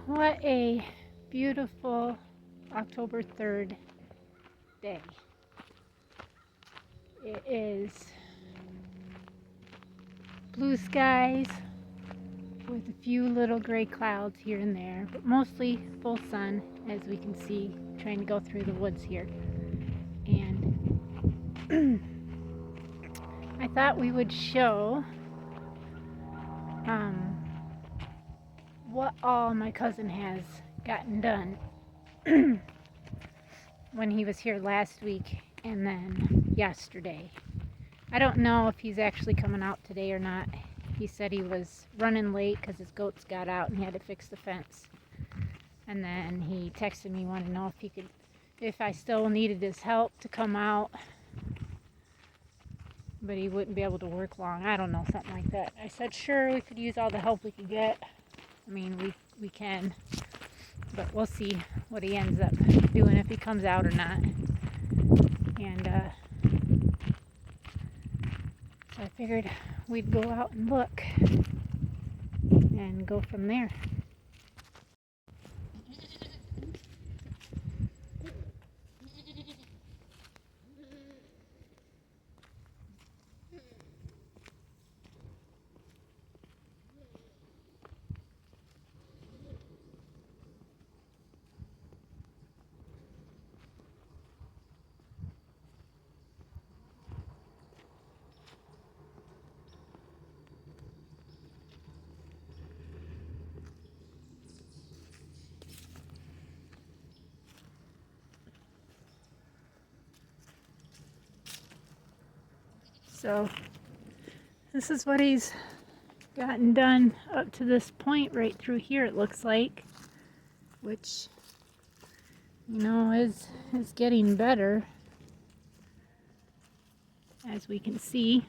What a beautiful October 3rd day. It is blue skies with a few little gray clouds here and there, but mostly full sun, as we can see trying to go through the woods here. And I thought we would show what all my cousin has gotten done when he was here last week and then yesterday. I don't know if he's actually coming out today or not. He said he was running late because his goats got out and he had to fix the fence. And then he texted me, wanted to know if I still needed his help to come out, but he wouldn't be able to work long. I don't know, something like that. I said, sure, we could use all the help we could get. I mean, we can, but we'll see what he ends up doing, if he comes out or not. And so I figured we'd go out and look and go from there. So this is what he's gotten done up to this point right through here, it looks like, which, you know, is getting better, as we can see.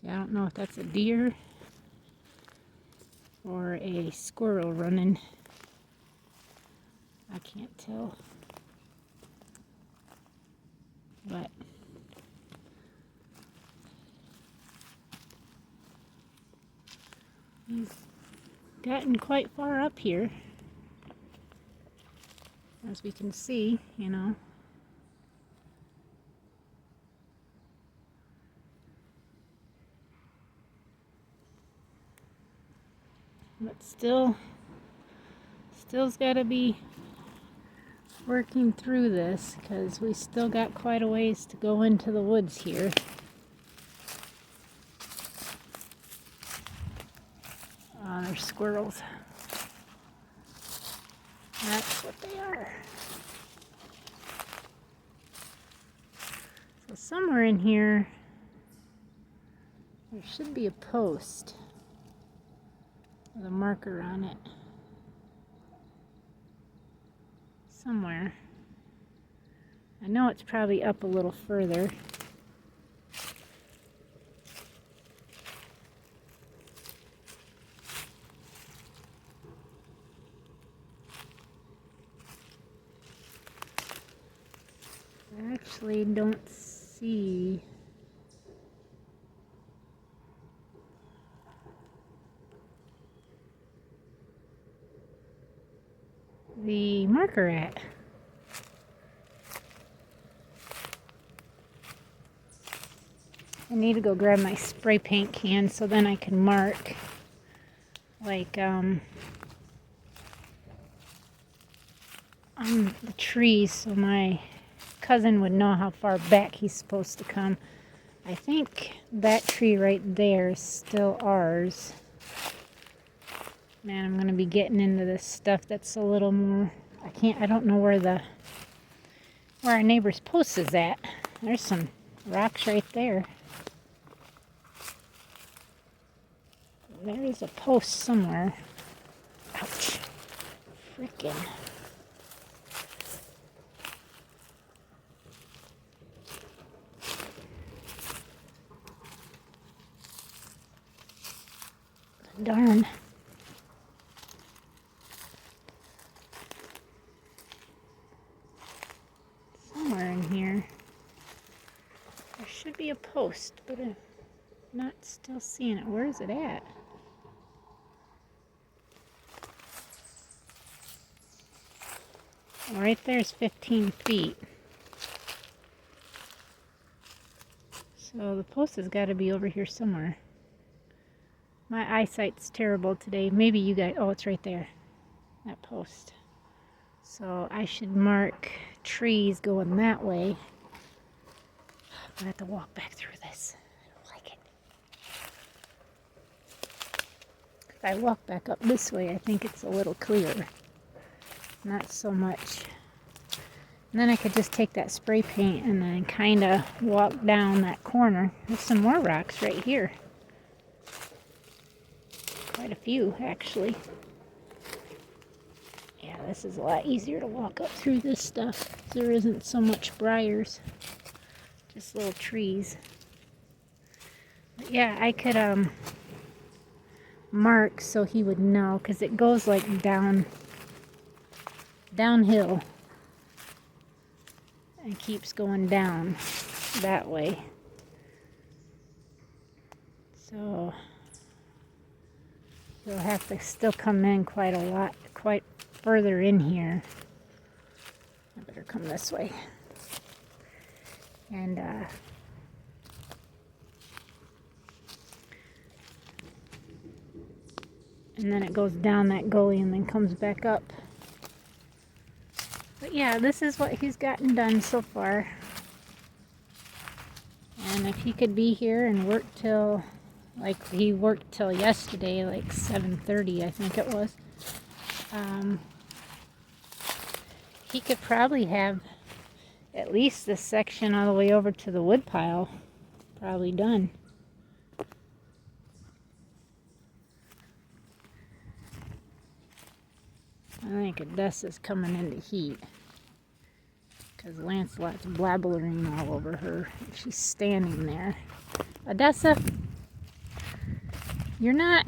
See, I don't know if that's a deer or a squirrel running. I can't tell. But he's gotten quite far up here, as we can see, you know. But still's got to be working through this, because we still got quite a ways to go into the woods here. There's squirrels. That's what they are. So somewhere in here there should be a post with a marker on it. Somewhere. I know it's probably up a little further. I actually don't see the marker at. I need to go grab my spray paint can so then I can mark like on the trees, so my cousin would know how far back he's supposed to come. I think that tree right there is still ours. Man, I'm gonna be getting into this stuff that's a little more, I don't know where our neighbor's post is at. There's some rocks right there. There is a post somewhere. Ouch. Freaking. Darn. be a post, but I'm not still seeing it. Where is it at? Well, right there's 15 feet. So the post has got to be over here somewhere. My eyesight's terrible today. Maybe you guys... Oh, it's right there. That post. So I should mark trees going that way. I have to walk back through this. I don't like it. If I walk back up this way, I think it's a little clearer. Not so much. And then I could just take that spray paint and then kind of walk down that corner. There's some more rocks right here. Quite a few, actually. Yeah, this is a lot easier to walk up through this stuff. There isn't so much briars. Just little trees. But yeah, I could mark so he would know, because it goes like downhill. And keeps going down that way. So you'll have to still come in quite a lot, quite further in here. I better come this way. And then it goes down that gully and then comes back up. But yeah, this is what he's gotten done so far. And if he could be here and work till, like he worked till yesterday, like 7:30 I think it was, he could probably have at least this section all the way over to the wood pile probably done. I think Odessa's coming into heat because Lancelot's blabbering all over her. She's standing there. Odessa, you're not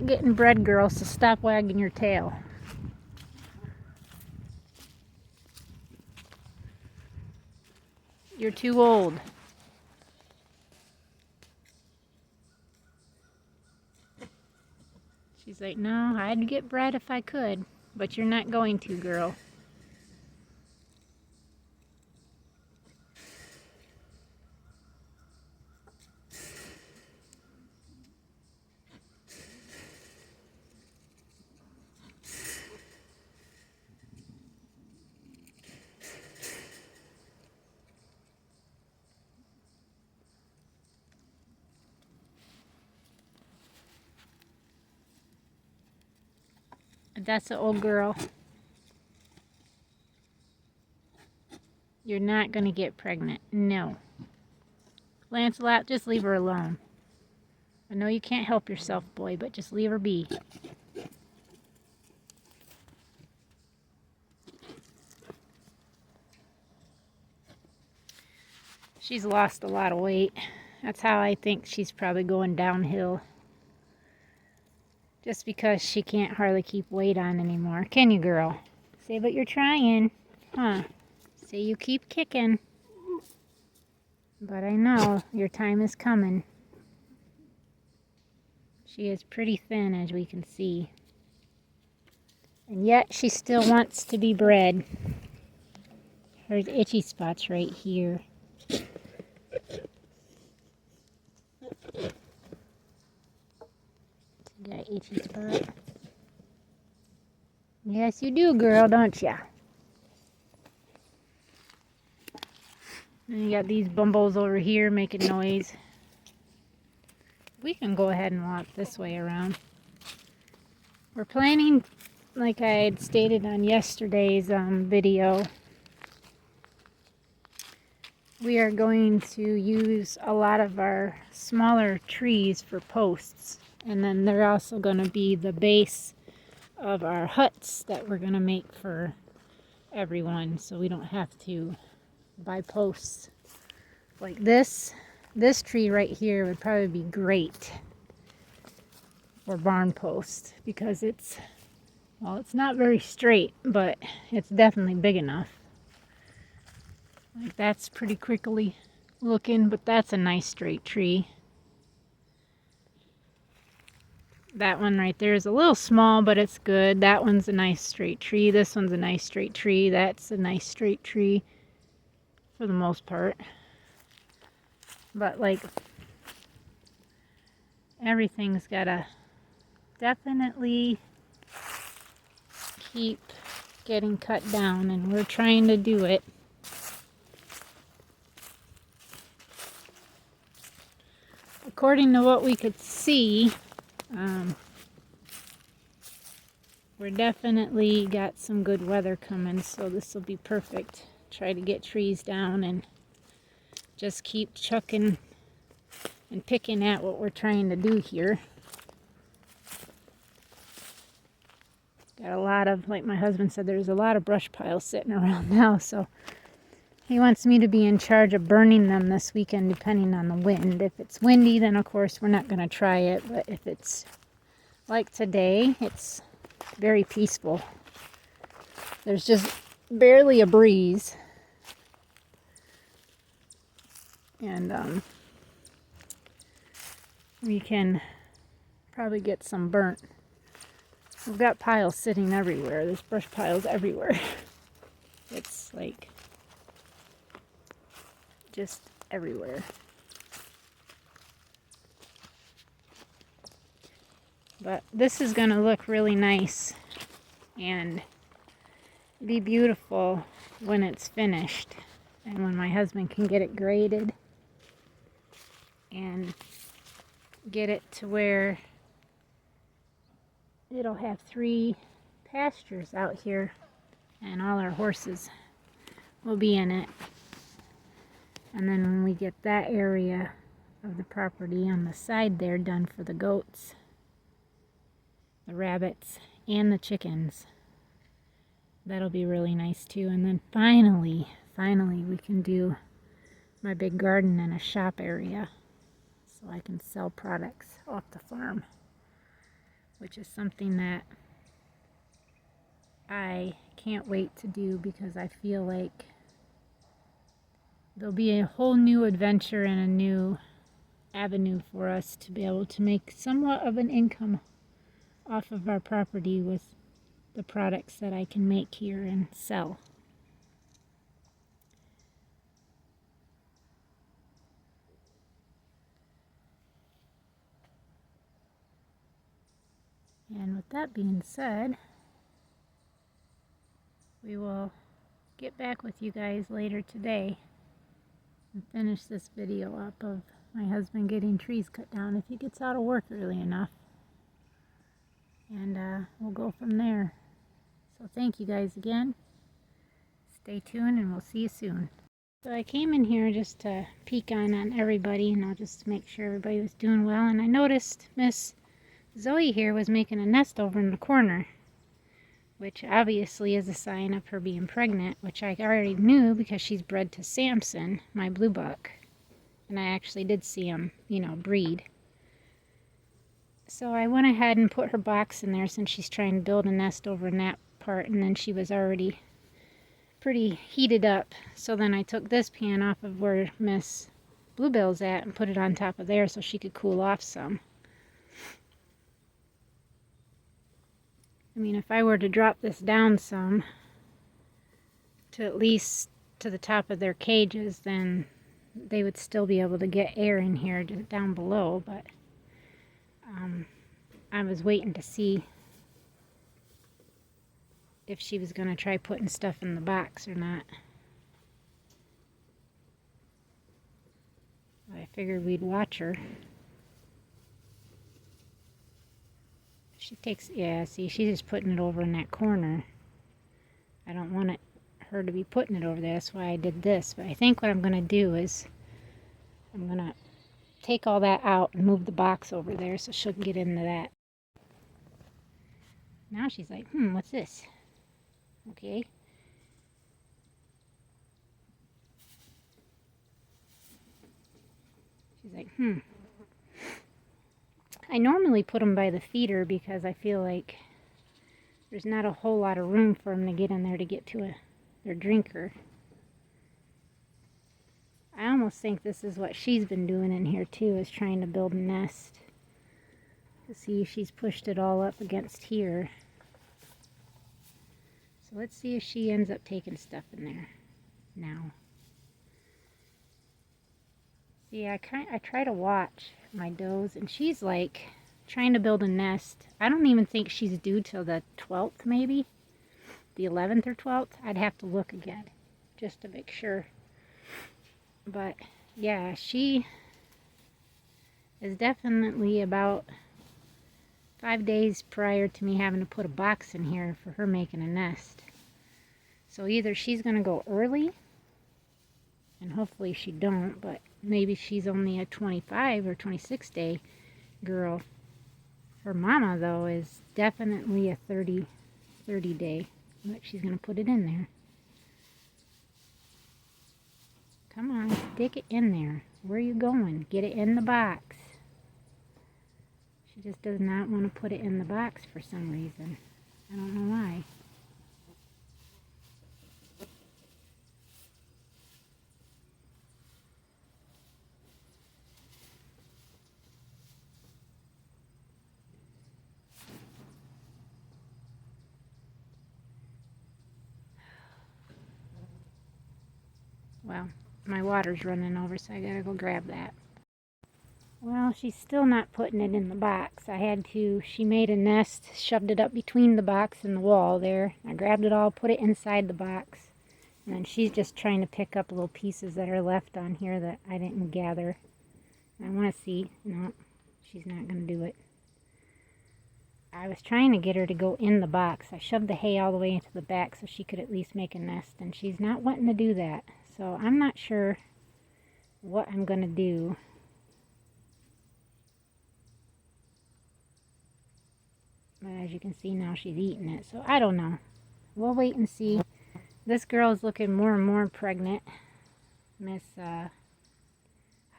getting bread, girl, so stop wagging your tail. You're too old. She's like, no, I'd get bread if I could, but you're not going to, girl. That's an old girl. You're not going to get pregnant. No. Lancelot, just leave her alone. I know you can't help yourself, boy, but just leave her be. She's lost a lot of weight. That's how I think she's probably going downhill. Just because she can't hardly keep weight on anymore. Can you, girl? Say but you're trying. Huh? Say you keep kicking. But I know your time is coming. She is pretty thin, as we can see. And yet she still wants to be bred. Her itchy spot's right here. Got an itchy spot. Yes, you do, girl, don't ya? And you got these bumbles over here making noise. We can go ahead and walk this way around. We're planning, like I had stated on yesterday's video, we are going to use a lot of our smaller trees for posts. And then they're also going to be the base of our huts that we're going to make for everyone, so we don't have to buy posts. Like this tree right here would probably be great for barn posts because it's, well, it's not very straight, but it's definitely big enough. Like that's pretty crinkly. looking, but that's a nice straight tree. That one right there is a little small, but it's good. That one's a nice straight tree. This one's a nice straight tree. That's a nice straight tree for the most part. But like everything's gotta definitely keep getting cut down, and we're trying to do it. According to what we could see, we're definitely got some good weather coming, so this will be perfect. Try to get trees down and just keep chucking and picking at what we're trying to do here. Got a lot of, like my husband said, there's a lot of brush piles sitting around now, so he wants me to be in charge of burning them this weekend depending on the wind. If it's windy, then of course we're not going to try it, but if it's like today, it's very peaceful. There's just barely a breeze. And we can probably get some burnt. We've got piles sitting everywhere. There's brush piles everywhere. It's like just everywhere. But this is going to look really nice and be beautiful when it's finished, and when my husband can get it graded and get it to where it'll have 3 pastures out here, and all our horses will be in it. And then when we get that area of the property on the side there done for the goats, the rabbits, and the chickens, that'll be really nice too. And then finally we can do my big garden and a shop area, so I can sell products off the farm, which is something that I can't wait to do, because I feel like there'll be a whole new adventure and a new avenue for us to be able to make somewhat of an income off of our property with the products that I can make here and sell. And with that being said, we will get back with you guys later today and finish this video up of my husband getting trees cut down if he gets out of work early enough. And we'll go from there. So thank you guys again. Stay tuned and we'll see you soon. So I came in here just to peek on everybody, just to make sure everybody was doing well. And I noticed Miss Zoe here was making a nest over in the corner, which obviously is a sign of her being pregnant, which I already knew because she's bred to Samson, my blue buck. And I actually did see him, breed. So I went ahead and put her box in there since she's trying to build a nest over in that part, and then she was already pretty heated up. So then I took this pan off of where Miss Bluebell's at and put it on top of there so she could cool off some. I mean, if I were to drop this down some to at least to the top of their cages, then they would still be able to get air in here down below, but I was waiting to see if she was going to try putting stuff in the box or not. I figured we'd watch her. She takes, yeah, see, she's just putting it over in that corner. I don't want her to be putting it over there, that's why I did this. But I think what I'm going to do is I'm going to take all that out and move the box over there so she'll get into that. Now she's like, what's this? Okay. She's like, I normally put them by the feeder because I feel like there's not a whole lot of room for them to get in there to get to their drinker. I almost think this is what she's been doing in here too, is trying to build a nest. To see if she's pushed it all up against here. So let's see if she ends up taking stuff in there now. See, I try to watch my does, and she's like trying to build a nest. I don't even think she's due till the 12th, maybe the 11th or 12th. I'd have to look again just to make sure. But yeah, she is definitely about 5 days prior to me having to put a box in here for her making a nest. So either she's going to go early, and hopefully she don't, but maybe she's only a 25 or 26 day girl. Her mama, though, is definitely a 30 day. But she's going to put it in there. Come on, stick it in there. Where are you going? Get it in the box. She just does not want to put it in the box for some reason. I don't know why. Well, my water's running over, so I gotta go grab that. Well, she's still not putting it in the box. She made a nest, shoved it up between the box and the wall there. I grabbed it all, put it inside the box. And then she's just trying to pick up little pieces that are left on here that I didn't gather. I want to see. No, she's not going to do it. I was trying to get her to go in the box. I shoved the hay all the way into the back so she could at least make a nest, and she's not wanting to do that. So I'm not sure what I'm going to do. But as you can see now, she's eating it. So I don't know. We'll wait and see. This girl is looking more and more pregnant. Miss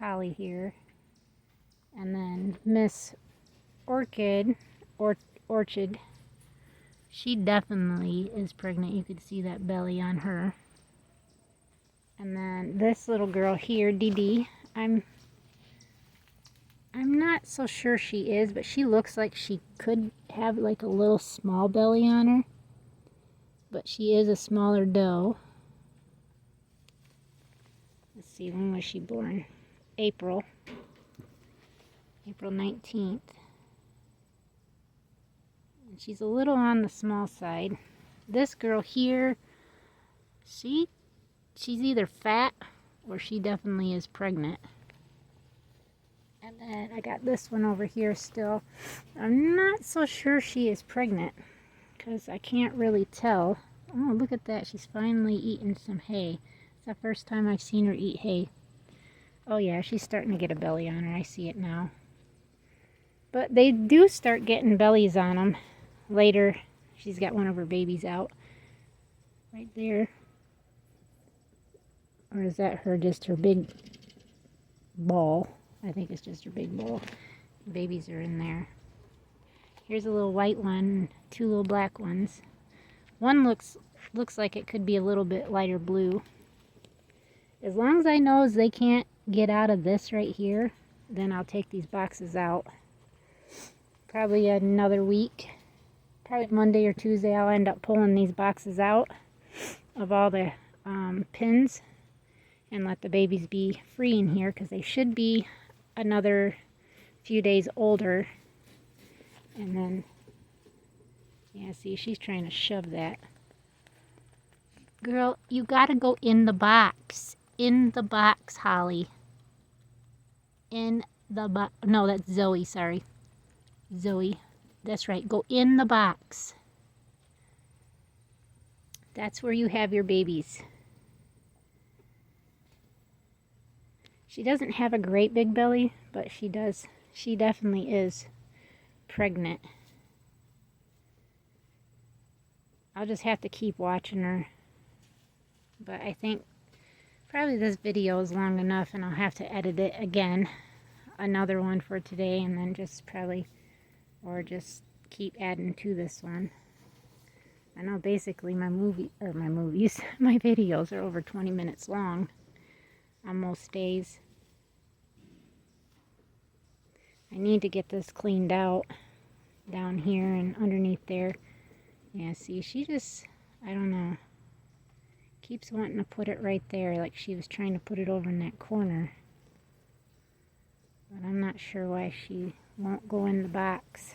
Holly here. And then Miss Orchid, she definitely is pregnant. You could see that belly on her. And then this little girl here, Dee Dee, I'm not so sure she is, but she looks like she could have like a little small belly on her. But she is a smaller doe. Let's see, when was she born? April 19th. And she's a little on the small side. This girl here, she's either fat or she definitely is pregnant. And then I got this one over here still. I'm not so sure she is pregnant because I can't really tell. Oh, look at that. She's finally eating some hay. It's the first time I've seen her eat hay. Oh yeah, she's starting to get a belly on her. I see it now. But they do start getting bellies on them later. She's got one of her babies out right there. Or is that just her big ball? I think it's just her big ball. Babies are in there. Here's a little white one, two little black ones. One looks like it could be a little bit lighter blue. As long as I know they can't get out of this right here, then I'll take these boxes out. Probably another week. Probably Monday or Tuesday I'll end up pulling these boxes out of all the pins and let the babies be free in here, because they should be another few days older. And then, yeah, see, she's trying to shove that. Girl, you gotta go in the box. In the box, Holly. In the box. No, that's Zoe, sorry. Zoe. That's right. Go in the box. That's where you have your babies. She doesn't have a great big belly, but she does. She definitely is pregnant. I'll just have to keep watching her. But I think probably this video is long enough, and I'll have to edit it again. Another one for today, and then just just keep adding to this one. I know basically my videos are over 20 minutes long. on most days. I need to get this cleaned out down here and underneath there. Yeah, see, she just, I don't know, keeps wanting to put it right there, like she was trying to put it over in that corner. But I'm not sure why she won't go in the box.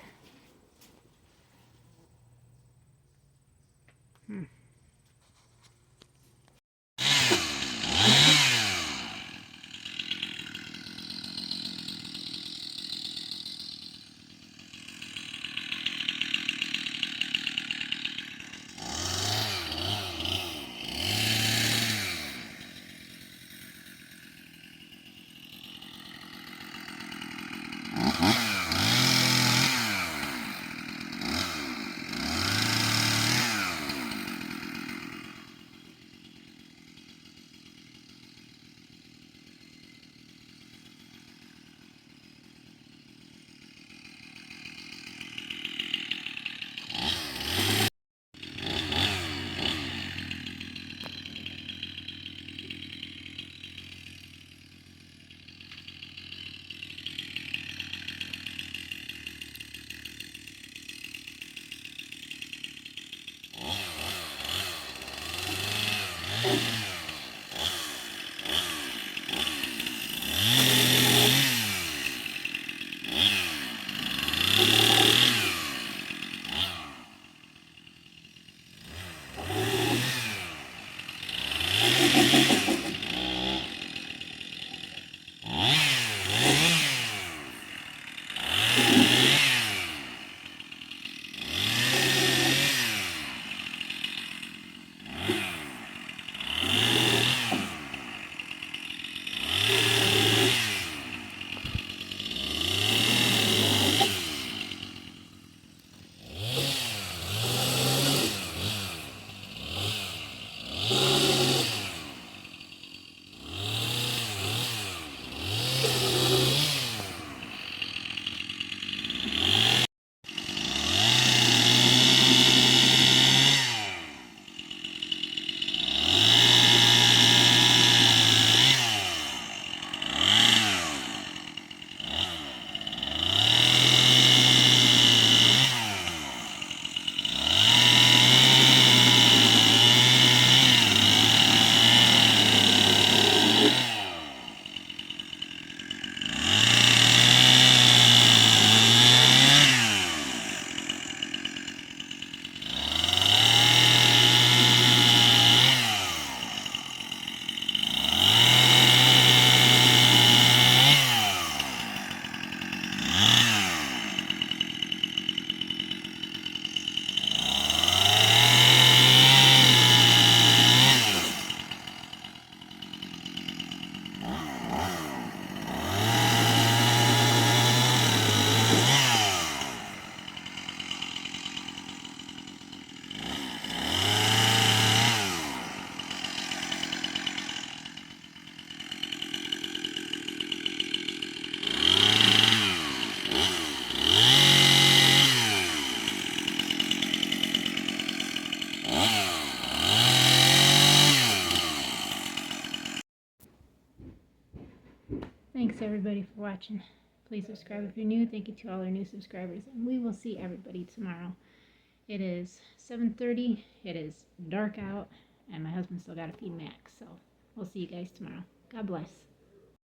Thanks everybody for watching. Please subscribe if you're new. Thank you to all our new subscribers. And we will see everybody tomorrow. It is 7:30. It is dark out. And my husband still got to feed Max. So we'll see you guys tomorrow. God bless.